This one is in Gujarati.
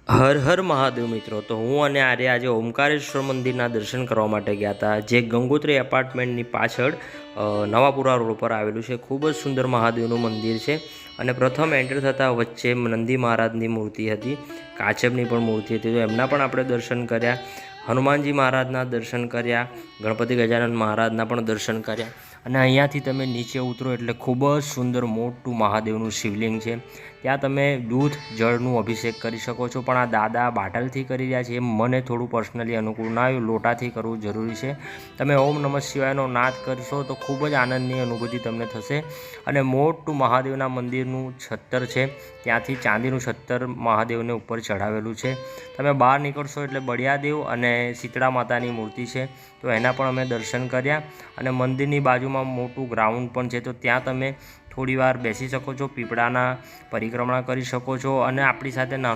હર હર મહાદેવ મિત્રો, તો હું અને આર્ય આજે ઓમકારેશ્વર મંદિરના દર્શન કરવા માટે ગયા હતા, જે ગંગોત્રી એપાર્ટમેન્ટની પાછળ નવાપુરા રોડ પર આવેલું છે. ખૂબ જ સુંદર મહાદેવનું મંદિર છે. અને પ્રથમ એન્ટર થતાં વચ્ચે નંદી મહારાજની મૂર્તિ હતી, કાચબની પણ મૂર્તિ હતી, તો એમના પણ આપણે દર્શન કર્યા. હનુમાનજી મહારાજના દર્શન કર્યા, ગણપતિ ગજાનન મહારાજના પણ દર્શન કર્યા. અને અહીંયાથી તમે નીચે ઉતરો એટલે ખૂબ જ સુંદર મોટું મહાદેવનું શિવલિંગ છે. ત્યાં તમે દૂધ જળનું અભિષેક કરી શકો છો, પણ આ દાદા બાટલથી કરી રહ્યા છે. એમ મને થોડું પર્સનલી અનુકૂળ ના આવ્યું, લોટાથી કરવું જરૂરી છે. તમે ઓમ નમઃ શિવાયનો નાદ કરશો તો ખૂબ જ આનંદની અનુભૂતિ તમને થશે. અને મોટું મહાદેવના મંદિરનું છત્તર છે, ત્યાંથી ચાંદીનું છત્તર મહાદેવને ઉપર ચઢાવેલું છે. તમે બહાર નીકળશો એટલે બળિયાદેવ અને શીતળા માતાની મૂર્તિ છે, તો એના પણ અમે દર્શન કર્યા. અને મંદિરની બાજુમાં મોટું ગ્રાઉન્ડ પણ છે, તો ત્યાં તમે થોડી વાર બેસી શકો છો, પીપળાના પરિક્રમા કરી શકો છો. અને આપણી સાથે નાનું